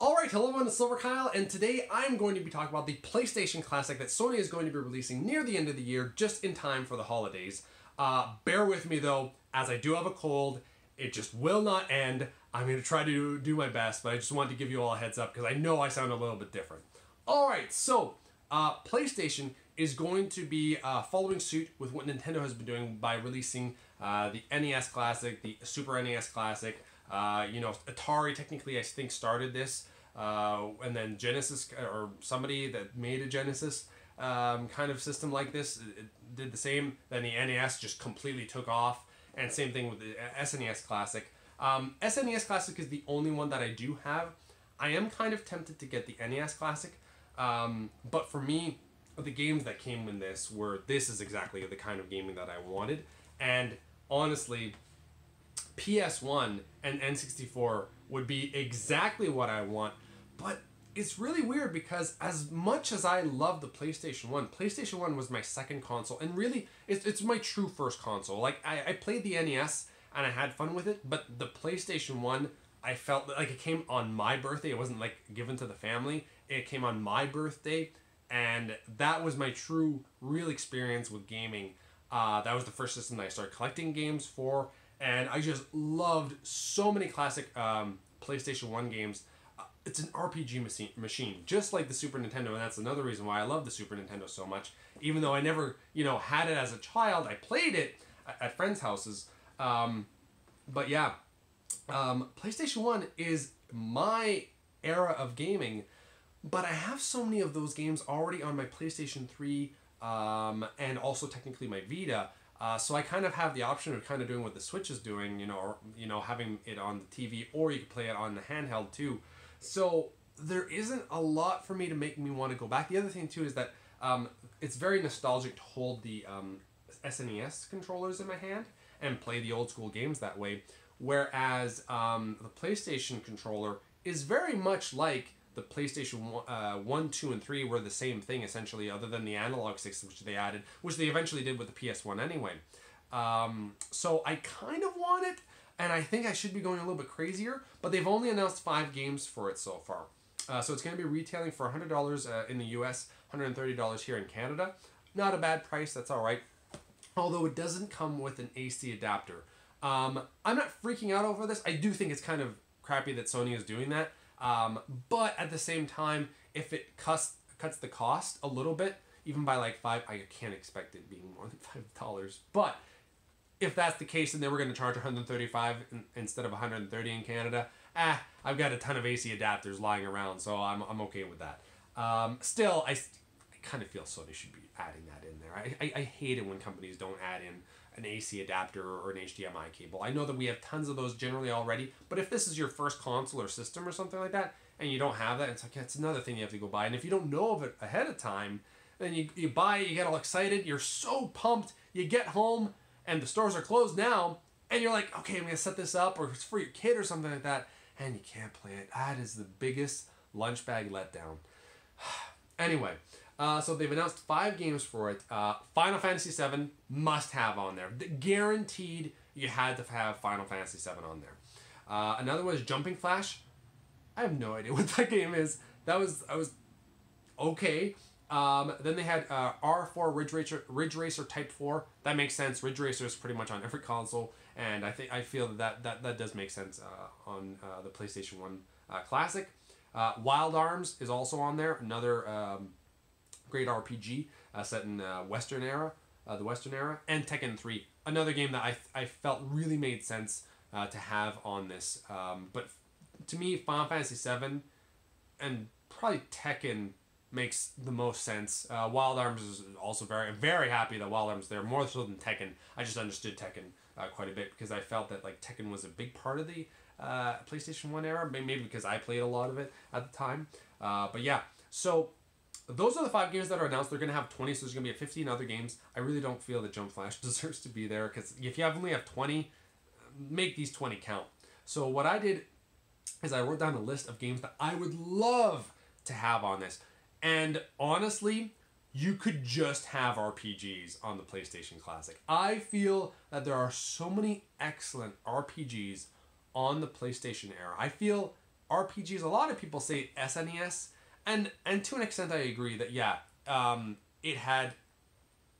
Alright, hello everyone, it's Silver Kyle, and today I'm going to be talking about the PlayStation Classic that Sony is going to be releasing near the end of the year, just in time for the holidays. Bear with me though, as I do have a cold, it just will not end. I'm going to try to do my best, but I just wanted to give you all a heads up because I know I sound a little bit different. Alright, so PlayStation is going to be following suit with what Nintendo has been doing by releasing the NES Classic, the Super NES Classic. Atari technically I think started this, and then Genesis, or somebody that made a Genesis kind of system like this, it did the same. Then the NES just completely took off, and same thing with the SNES Classic. SNES Classic is the only one that I do have. I am kind of tempted to get the NES Classic, but for me, the games that came in this is exactly the kind of gaming that I wanted, and honestly, PS1 and N64 would be exactly what I want, but it's really weird because as much as I love the PlayStation 1 was my second console, and really, it's my true first console. Like, I played the NES and I had fun with it, but the PlayStation 1, I felt like it came on my birthday. It wasn't like given to the family. It came on my birthday, and that was my true, real experience with gaming. That was the first system that I started collecting games for, and I just loved so many classic PlayStation 1 games. It's an RPG machine, just like the Super Nintendo, and that's another reason why I love the Super Nintendo so much. Even though I never, had it as a child, I played it at friends' houses. But yeah, PlayStation 1 is my era of gaming, but I have so many of those games already on my PlayStation 3, and also technically my Vita. So I kind of have the option of kind of doing what the Switch is doing, having it on the TV, or you can play it on the handheld too. So there isn't a lot for me to make me want to go back. The other thing too is that it's very nostalgic to hold the SNES controllers in my hand and play the old school games that way. Whereas the PlayStation controller is very much like the PlayStation 1, 2, and 3 were the same thing essentially, other than the analog sticks which they added, which they eventually did with the PS1 anyway. So I kind of want it, and I think I should be going a little bit crazier, but they've only announced 5 games for it so far. So it's going to be retailing for $100 in the US, $130 here in Canada. Not a bad price, that's alright. Although it doesn't come with an AC adapter. I'm not freaking out over this. I do think it's kind of crappy that Sony is doing that. But at the same time, if it cuts the cost a little bit, even by like $5, I can't expect it being more than $5. But if that's the case, and they were going to charge $135 instead of $130 in Canada, I've got a ton of AC adapters lying around, so I'm okay with that. Still, I kind of feel Sony should be adding that in there. I hate it when companies don't add in an AC adapter or an HDMI cable. I know that we have tons of those generally already, but if this is your first console or system or something like that, and you don't have that, it's like, it's another thing you have to go buy. And if you don't know of it ahead of time, then you buy it, you get all excited, you're so pumped, you get home, and the stores are closed now, and you're like, okay, I'm going to set this up, or it's for your kid or something like that, and you can't play it. That is the biggest lunch bag letdown. Anyway, so they've announced 5 games for it. Final Fantasy VII must have on there. Guaranteed you had to have Final Fantasy VII on there. Another one is Jumping Flash. I have no idea what that game is. I was okay. Then they had R4 Ridge Racer Type 4. That makes sense. Ridge Racer is pretty much on every console, and I feel that does make sense on the PlayStation 1 Classic. Wild Arms is also on there. Another great RPG set in the Western era, and Tekken 3, another game that I felt really made sense to have on this. But to me, Final Fantasy VII and probably Tekken makes the most sense. Wild Arms is also very happy that Wild Arms is there, more so than Tekken. I just understood Tekken quite a bit because I felt that like Tekken was a big part of the PlayStation 1 era, maybe because I played a lot of it at the time. But yeah, so those are the 5 games that are announced. They're going to have 20, so there's going to be 15 other games. I really don't feel that Jump Flash deserves to be there, because if you only have 20, make these 20 count. So what I did is I wrote down a list of games that I would love to have on this. And honestly, you could just have RPGs on the PlayStation Classic. I feel that there are so many excellent RPGs on the PlayStation era. I feel RPGs, a lot of people say SNES, and to an extent I agree that yeah, it had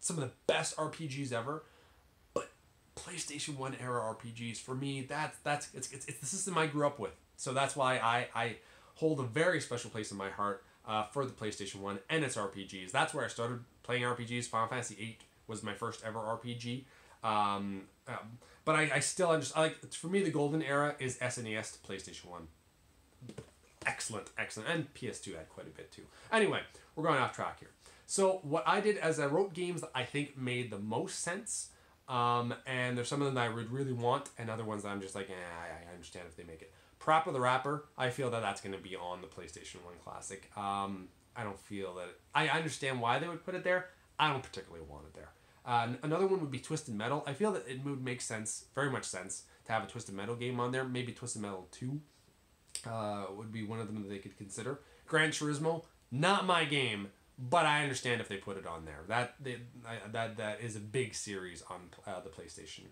some of the best RPGs ever, but PlayStation 1 era RPGs for me, it's the system I grew up with. So that's why I hold a very special place in my heart for the PlayStation 1 and its RPGs. That's where I started playing RPGs. Final Fantasy VIII was my first ever RPG. But I still understand, for me the golden era is SNES to PlayStation 1. Excellent. And PS2 had quite a bit too. Anyway, we're going off track here. So what I did is I wrote games that I think made the most sense. And there's some of them that I would really want, and other ones that I'm just like, I understand if they make it. Parappa the Rapper, I feel that that's going to be on the PlayStation 1 Classic. I don't feel that... I understand why they would put it there. I don't particularly want it there. Another one would be Twisted Metal. I feel that it would make sense, very much sense, to have a Twisted Metal game on there. Maybe Twisted Metal 2 would be one of them that they could consider. Gran Turismo, not my game, but I understand if they put it on there. That is a big series on the PlayStation.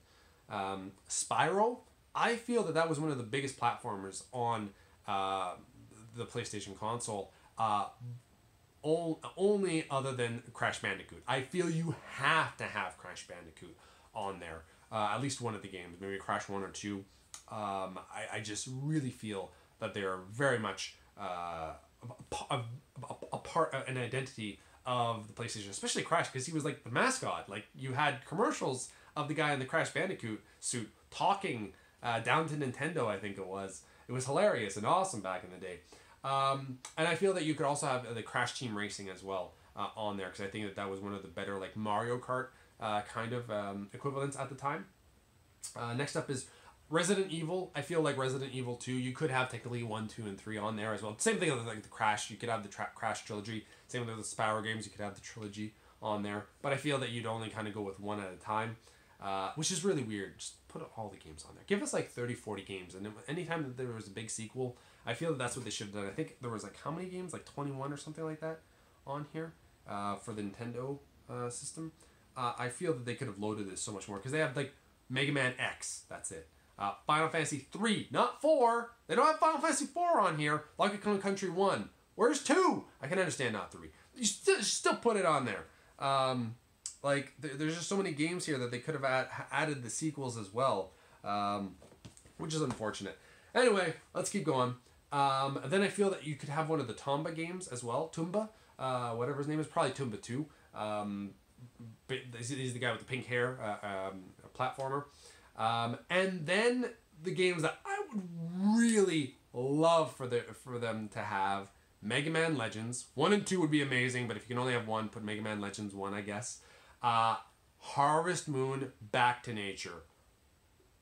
Spyro, I feel that was one of the biggest platformers on the PlayStation console. Only other than Crash Bandicoot. I feel you have to have Crash Bandicoot on there. At least one of the games. Maybe Crash 1 or 2. I just really feel that they are very much a part, an identity of the PlayStation. Especially Crash, because he was like the mascot. Like, you had commercials of the guy in the Crash Bandicoot suit talking down to Nintendo, I think it was. It was hilarious and awesome back in the day. And I feel that you could also have the Crash Team Racing as well on there, because I think that was one of the better like Mario Kart kind of equivalents at the time. Next up is Resident Evil. I feel like Resident Evil 2, you could have technically 1, 2, and 3 on there as well. Same thing with like the Crash, you could have the Crash trilogy. Same with the Spyro games, you could have the trilogy on there. But I feel that you'd only kind of go with one at a time, which is really weird. Just put all the games on there. Give us like 30, 40 games, and anytime that there was a big sequel, I feel that that's what they should have done. I think there was like how many games? Like 21 or something like that on here for the Nintendo system. I feel that they could have loaded this so much more, because they have like Mega Man X. That's it. Final Fantasy 3, not 4. They don't have Final Fantasy 4 on here. Donkey Kong Country 1. Where's 2? I can understand not 3. You still put it on there. There's just so many games here that they could have added the sequels as well, which is unfortunate. Anyway, let's keep going. Then I feel that you could have one of the Tomba games as well. Tumba, whatever his name is, probably Tumba 2. He's the guy with the pink hair, platformer. And then the games that I would really love for them to have: Mega Man Legends 1 and 2 would be amazing, but if you can only have one, put Mega Man Legends 1, I guess. Harvest Moon: Back to Nature.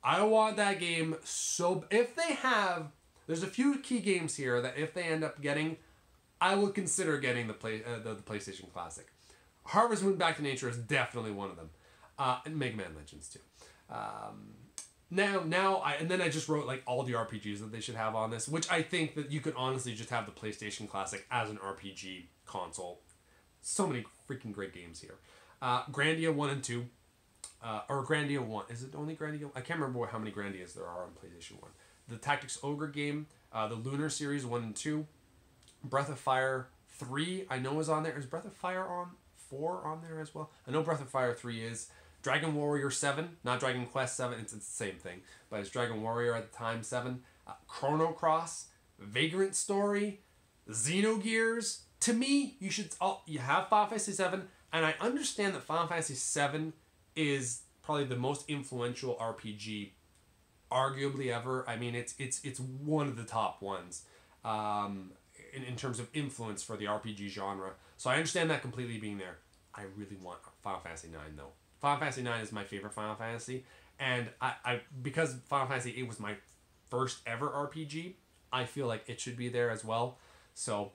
I want that game so... If they have... There's a few key games here that if they end up getting, I will consider getting the PlayStation Classic. Harvest Moon: Back to Nature is definitely one of them. And Mega Man Legends too. And then I just wrote like all the RPGs that they should have on this, which I think that you could honestly just have the PlayStation Classic as an RPG console. So many freaking great games here. Grandia 1 and 2. Or Grandia 1. Is it only Grandia? I can't remember how many Grandias there are on PlayStation 1. The Tactics Ogre game. The Lunar series 1 and 2. Breath of Fire 3 I know is on there. Is Breath of Fire 4 on there as well? I know Breath of Fire 3 is. Dragon Warrior 7. Not Dragon Quest 7. It's the same thing. But it's Dragon Warrior at the time 7. Chrono Cross. Vagrant Story. Xenogears. To me, you have Final Fantasy 7. And I understand that Final Fantasy 7 is probably the most influential RPG arguably ever. I mean, it's one of the top ones in terms of influence for the RPG genre. So I understand that completely being there. I really want Final Fantasy 9 though. Final Fantasy 9 is my favorite Final Fantasy, and I because Final Fantasy 8 was my first ever RPG, I feel like it should be there as well. So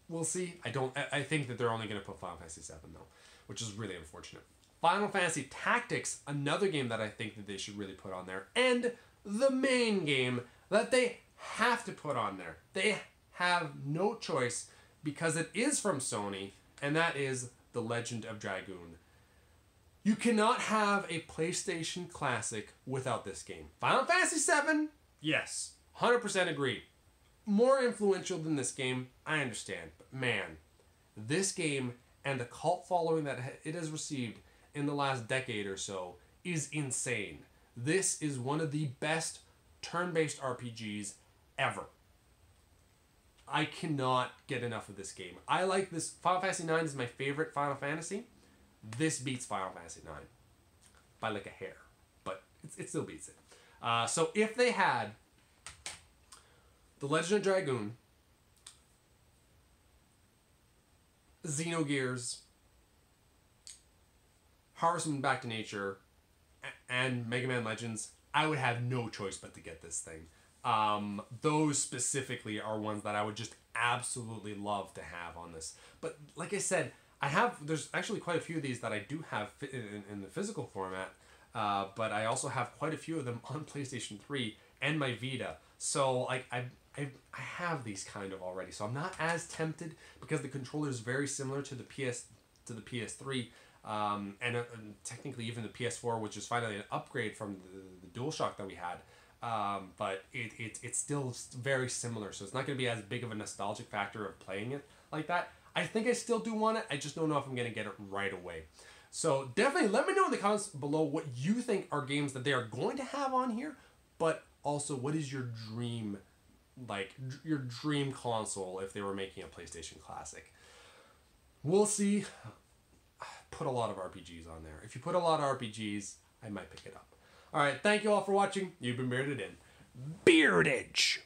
we'll see. I think that they're only going to put Final Fantasy 7 though, which is really unfortunate. Final Fantasy Tactics, another game that I think that they should really put on there, and the main game that they have to put on there. They have no choice because it is from Sony, and that is The Legend of Dragoon. You cannot have a PlayStation Classic without this game. Final Fantasy 7, yes, 100% agree. more influential than this game, I understand. But man, this game and the cult following that it has received in the last decade or so is insane. This is one of the best turn-based RPGs ever. I cannot get enough of this game. I like this. Final Fantasy IX is my favorite Final Fantasy. This beats Final Fantasy IX by like a hair, but it still beats it. So if they had The Legend of Dragoon, Xenogears, Harvest Moon Back to Nature, and Mega Man Legends, I would have no choice but to get this thing. Those specifically are ones that I would just absolutely love to have on this. But like I said, there's actually quite a few of these that I do have in the physical format, but I also have quite a few of them on PlayStation 3 and my Vita. So like I have these kind of already, so I'm not as tempted because the controller is very similar to the PS3, and technically even the PS4, which is finally an upgrade from the DualShock that we had. But it's still very similar, so it's not going to be as big of a nostalgic factor of playing it like that. I think I still do want it. I just don't know if I'm going to get it right away. So definitely let me know in the comments below what you think are games that they are going to have on here, but also what is your dream, like your dream console if they were making a PlayStation Classic. We'll see. Put a lot of RPGs on there. If you put a lot of RPGs, I might pick it up. All right, thank you all for watching. You've been Bearded in Beardage.